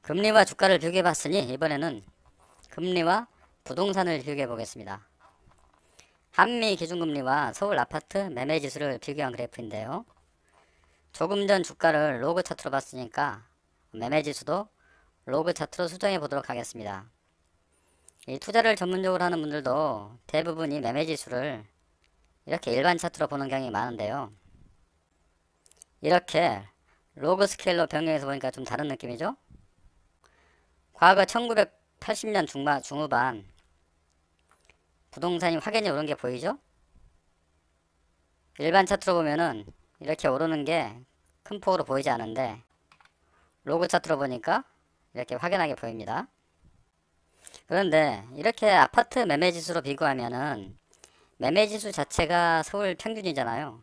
금리와 주가를 비교해 봤으니 이번에는 금리와 부동산을 비교해 보겠습니다. 한미 기준금리와 서울 아파트 매매지수를 비교한 그래프인데요. 조금 전 주가를 로그 차트로 봤으니까 매매지수도 로그 차트로 수정해 보도록 하겠습니다. 이 투자를 전문적으로 하는 분들도 대부분 이 매매지수를 이렇게 일반 차트로 보는 경향이 많은데요. 이렇게 로그 스케일로 변경해서 보니까 좀 다른 느낌이죠. 과거 1980년 중후반 부동산이 확연히 오른 게 보이죠? 일반 차트로 보면은 이렇게 오르는 게 큰 폭으로 보이지 않은데 로그 차트로 보니까 이렇게 확연하게 보입니다. 그런데 이렇게 아파트 매매지수로 비교하면은 매매지수 자체가 서울 평균이잖아요.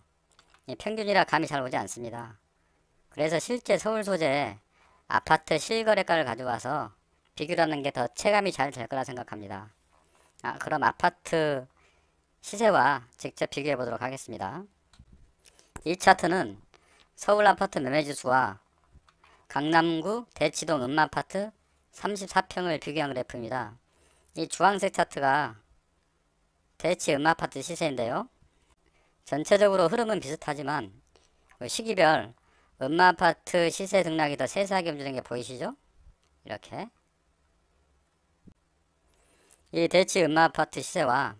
이 평균이라 감이 잘 오지 않습니다. 그래서 실제 서울 소재 아파트 실거래가를 가져와서 비교를 하는 게 더 체감이 잘 될 거라 생각합니다. 그럼 아파트 시세와 직접 비교해 보도록 하겠습니다. 이 차트는 서울 아파트 매매지수와 강남구 대치동 음마아파트 34평을 비교한 그래프입니다. 이 주황색 차트가 대치 음마아파트 시세인데요. 전체적으로 흐름은 비슷하지만 시기별 음마아파트 시세 등락이 더 세세하게 움직이는 게 보이시죠? 이렇게 이 대치 음마아파트 시세와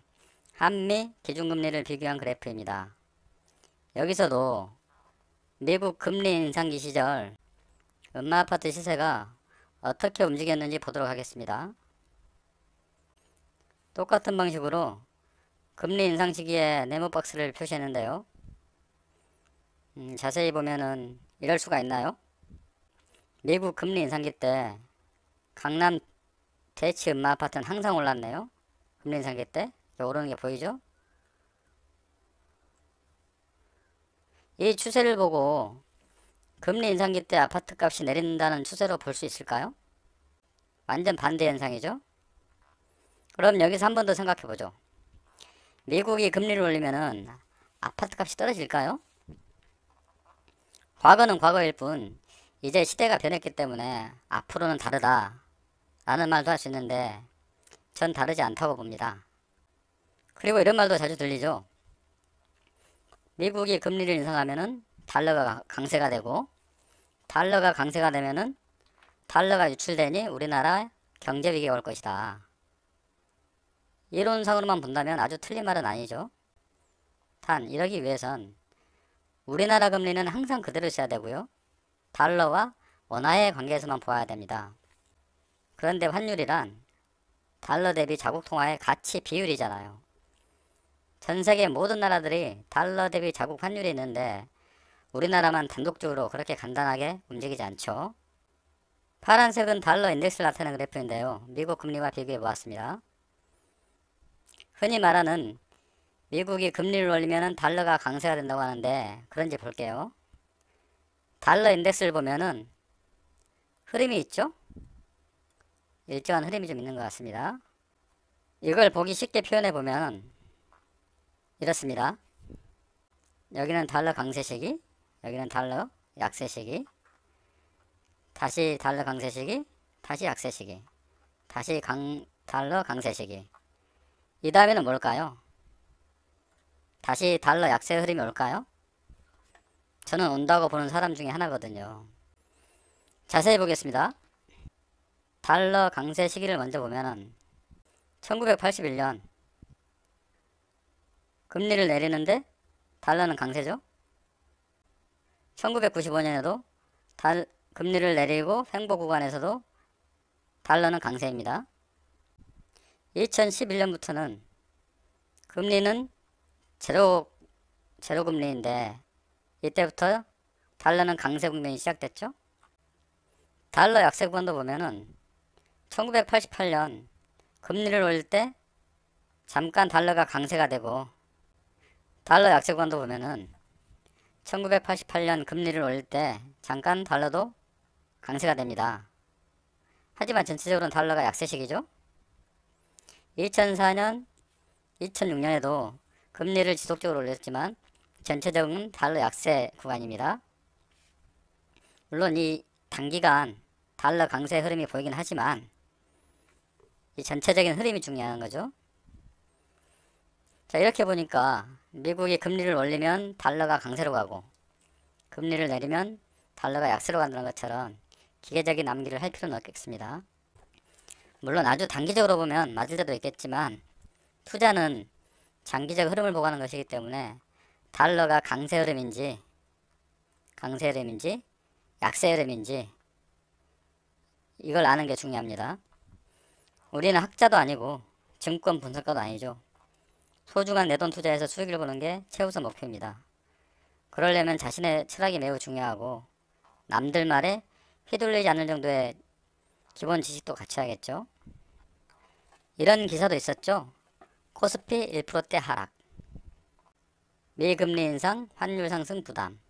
한미 기준금리를 비교한 그래프입니다. 여기서도 미국 금리 인상기 시절 음마아파트 시세가 어떻게 움직였는지 보도록 하겠습니다. 똑같은 방식으로 금리 인상 시기에 네모박스를 표시했는데요. 자세히 보면은 이럴 수가 있나요? 미국 금리 인상기 때 강남 대치 음마아파트는 항상 올랐네요. 금리 인상기 때 오르는 게 보이죠? 이 추세를 보고 금리 인상기 때 아파트 값이 내린다는 추세로 볼 수 있을까요? 완전 반대 현상이죠? 그럼 여기서 한 번 더 생각해 보죠. 미국이 금리를 올리면은 아파트 값이 떨어질까요? 과거는 과거일 뿐 이제 시대가 변했기 때문에 앞으로는 다르다 라는 말도 할 수 있는데 전 다르지 않다고 봅니다. 그리고 이런 말도 자주 들리죠. 미국이 금리를 인상하면은 달러가 강세가 되고 달러가 강세가 되면은 달러가 유출되니 우리나라 경제 위기가 올 것이다. 이론상으로만 본다면 아주 틀린 말은 아니죠. 단 이러기 위해선 우리나라 금리는 항상 그대로 있어야 되고요. 달러와 원화의 관계에서만 보아야 됩니다. 그런데 환율이란 달러 대비 자국 통화의 가치 비율이잖아요. 전 세계 모든 나라들이 달러 대비 자국 환율이 있는데 우리나라만 단독적으로 그렇게 간단하게 움직이지 않죠. 파란색은 달러 인덱스를 나타내는 그래프인데요. 미국 금리와 비교해 보았습니다. 흔히 말하는 미국이 금리를 올리면 달러가 강세가 된다고 하는데 그런지 볼게요. 달러 인덱스를 보면은 흐름이 있죠? 일정한 흐름이 좀 있는 것 같습니다. 이걸 보기 쉽게 표현해 보면 이렇습니다. 여기는 달러 강세 시기, 여기는 달러 약세 시기, 다시 달러 강세 시기, 다시 약세 시기, 다시 달러 강세 시기. 이 다음에는 뭘까요? 다시 달러 약세 흐름이 올까요? 저는 온다고 보는 사람 중에 하나거든요. 자세히 보겠습니다. 달러 강세 시기를 먼저 보면은 1981년 금리를 내리는데 달러는 강세죠. 1995년에도 금리를 내리고 횡보 구간에서도 달러는 강세입니다. 2011년부터는 금리는 제로 금리인데 이때부터 달러는 강세 국면이 시작됐죠. 달러 약세 구간도 보면은 1988년 금리를 올릴 때 잠깐 달러가 강세가 되고 달러 약세 구간도 보면은 1988년 금리를 올릴 때 잠깐 달러도 강세가 됩니다. 하지만 전체적으로는 달러가 약세식이죠. 2004년, 2006년에도 금리를 지속적으로 올렸지만 전체적인 달러 약세 구간입니다. 물론 이 단기간 달러 강세 흐름이 보이긴 하지만 이 전체적인 흐름이 중요한 거죠. 자, 이렇게 보니까 미국이 금리를 올리면 달러가 강세로 가고 금리를 내리면 달러가 약세로 간다는 것처럼 기계적인 암기를 할 필요는 없겠습니다. 물론 아주 단기적으로 보면 맞을 때도 있겠지만 투자는 장기적 흐름을 보고 하는 것이기 때문에 달러가 강세 흐름인지 약세 흐름인지 이걸 아는 게 중요합니다. 우리는 학자도 아니고 증권 분석가도 아니죠. 소중한 내 돈 투자에서 수익을 보는 게 최우선 목표입니다. 그러려면 자신의 철학이 매우 중요하고 남들 말에 휘둘리지 않을 정도의 기본 지식도 갖춰야겠죠. 이런 기사도 있었죠. 코스피 1%대 하락, 미금리 인상, 환율 상승 부담.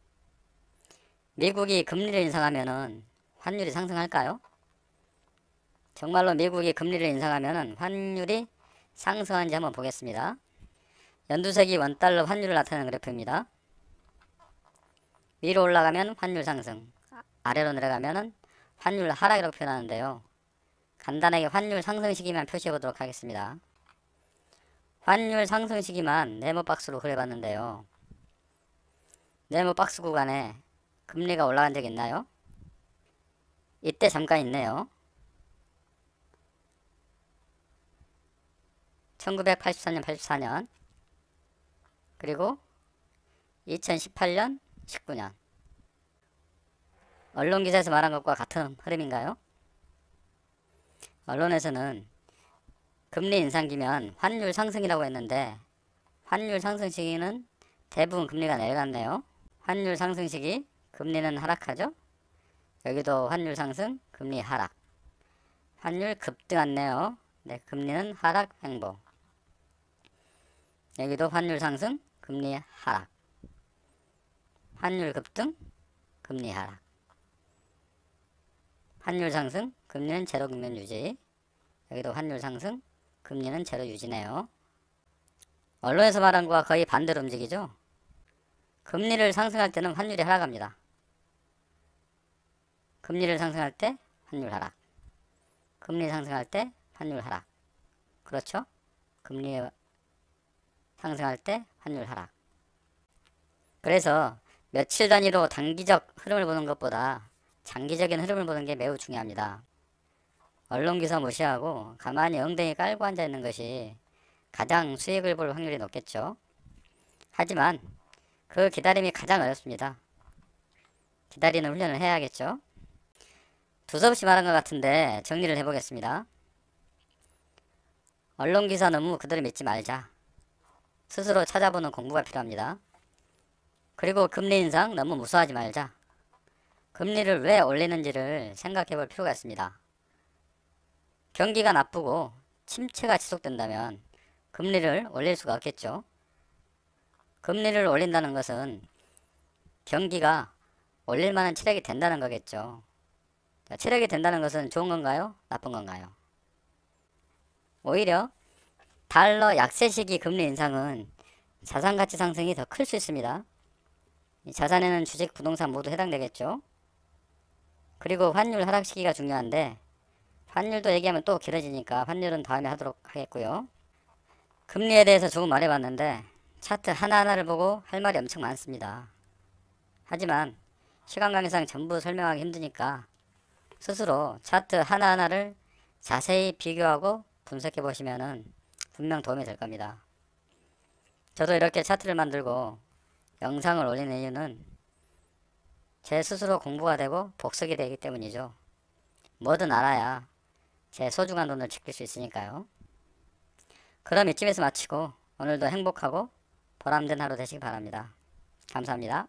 미국이 금리를 인상하면은 환율이 상승할까요? 정말로 미국이 금리를 인상하면은 환율이 상승하는지 한번 보겠습니다. 연두색이 원달러 환율을 나타내는 그래프입니다. 위로 올라가면 환율 상승, 아래로 내려가면은 환율 하락이라고 표현하는데요. 간단하게 환율 상승 시기만 표시해 보도록 하겠습니다. 환율 상승 시기만 네모 박스로 그려봤는데요. 네모 박스 구간에 금리가 올라간 적 있나요? 이때 잠깐 있네요. 1983년, 84년, 그리고 2018년, 19년. 언론기사에서 말한 것과 같은 흐름인가요? 언론에서는 금리 인상기면 환율 상승이라고 했는데 환율 상승 시기는 대부분 금리가 내려갔네요. 환율 상승 시기 금리는 하락하죠. 여기도 환율 상승, 금리 하락. 환율 급등했네요. 네, 금리는 하락 횡보. 여기도 환율 상승, 금리 하락. 환율 급등, 금리 하락. 환율 상승, 금리는 제로 국면 유지. 여기도 환율 상승, 금리는 제로 유지네요. 언론에서 말한 것과 거의 반대로 움직이죠. 금리를 상승할 때는 환율이 하락합니다. 금리를 상승할 때 환율 하락. 금리 상승할 때 환율 하락. 그렇죠? 금리 상승할 때 환율 하락. 그래서 며칠 단위로 단기적 흐름을 보는 것보다 장기적인 흐름을 보는 게 매우 중요합니다. 언론 기사 무시하고 가만히 엉덩이 깔고 앉아 있는 것이 가장 수익을 볼 확률이 높겠죠. 하지만 그 기다림이 가장 어렵습니다. 기다리는 훈련을 해야겠죠. 두서없이 말한 것 같은데 정리를 해보겠습니다. 언론 기사 너무 그대로 믿지 말자. 스스로 찾아보는 공부가 필요합니다. 그리고 금리 인상 너무 무서워하지 말자. 금리를 왜 올리는지를 생각해 볼 필요가 있습니다. 경기가 나쁘고 침체가 지속된다면 금리를 올릴 수가 없겠죠. 금리를 올린다는 것은 경기가 올릴 만한 체력이 된다는 거겠죠. 체력이 된다는 것은 좋은 건가요? 나쁜 건가요? 오히려 달러 약세 시기 금리 인상은 자산가치 상승이 더 클 수 있습니다. 자산에는 주식, 부동산 모두 해당되겠죠. 그리고 환율 하락 시기가 중요한데 환율도 얘기하면 또 길어지니까 환율은 다음에 하도록 하겠고요. 금리에 대해서 조금 말해봤는데 차트 하나하나를 보고 할 말이 엄청 많습니다. 하지만 시간 관계상 전부 설명하기 힘드니까 스스로 차트 하나하나를 자세히 비교하고 분석해 보시면은 분명 도움이 될 겁니다. 저도 이렇게 차트를 만들고 영상을 올리는 이유는 제 스스로 공부가 되고 복습이 되기 때문이죠. 뭐든 알아야 제 소중한 돈을 지킬 수 있으니까요. 그럼 이쯤에서 마치고 오늘도 행복하고 보람된 하루 되시기 바랍니다. 감사합니다.